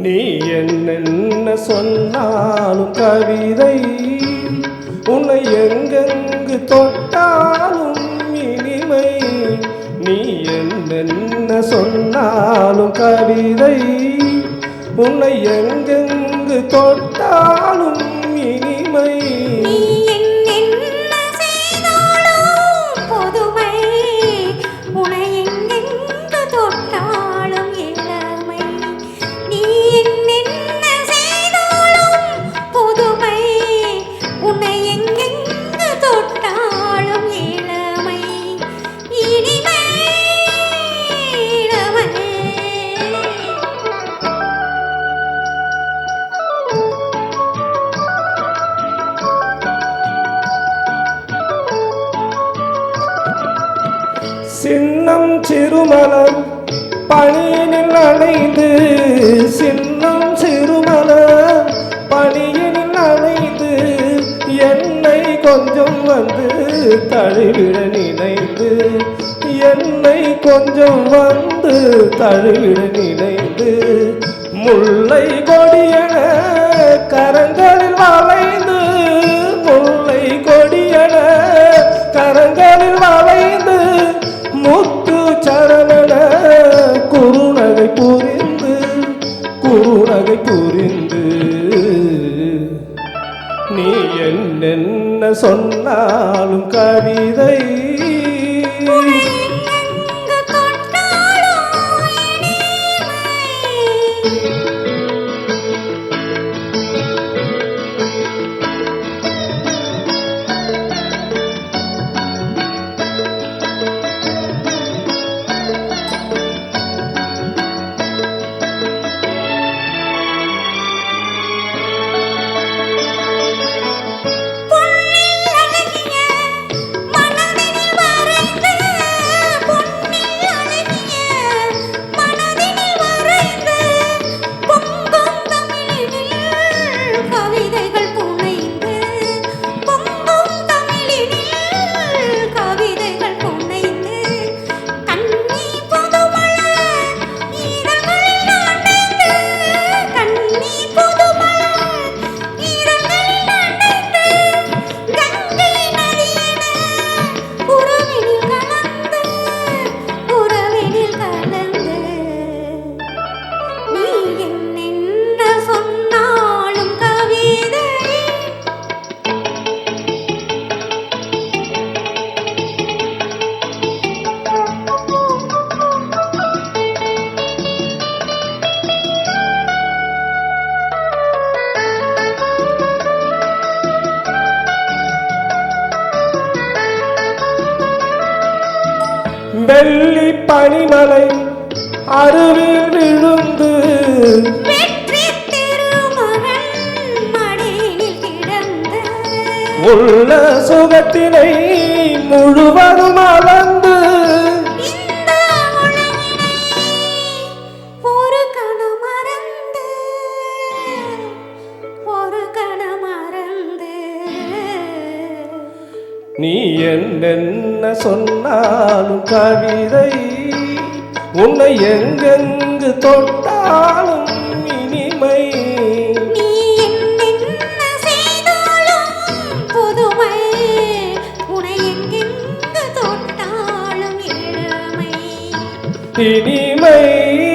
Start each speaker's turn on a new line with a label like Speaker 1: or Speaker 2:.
Speaker 1: நீ என்னென்ன சொன்னாலும் கவிதை, உன்னை எங்கெங்கு தொட்டாலும் இனிமை. நீ என்னென்ன சொன்னாலும் கவிதை, உன்னை எங்கெங்கு தொட்டாலும் இனிமை. சின்னம் சிறுமலர் பணியினில் அணைந்து, சின்னம் சிறுமலர் பணியினில் அணைந்து, என்னை கொஞ்சம் வந்து தழுவிட நினைந்து, என்னை கொஞ்சம் வந்து தழுவிட நினைந்து, முல்லை கொடியன கரங்களில் வளைந்து, முல்லை கொடியன கரங்களில் வளைந்து, முத்து சரணன குறுநகை புரிந்து, குறுநகை புரிந்து. நீ என்னென்ன சொன்னாலும் கவிதை, வெள்ளி பனிமலை அருவில் விழுந்து, உள்ள சுகத்தினை முழுவதும் அளந்து,
Speaker 2: ஒரு கணமறந்து, ஒரு கணமறந்து.
Speaker 1: நீ என்னென்ன சொன்னாலும் கவிதை, உன்னை எங்கெங்கு தொட்டாலும் இனிமை.
Speaker 2: நீ என்னென்ன செய்தாலும் புதுமை, உன்னை எங்கெங்கு தொட்டாலும் இளமை.
Speaker 1: இனிமை.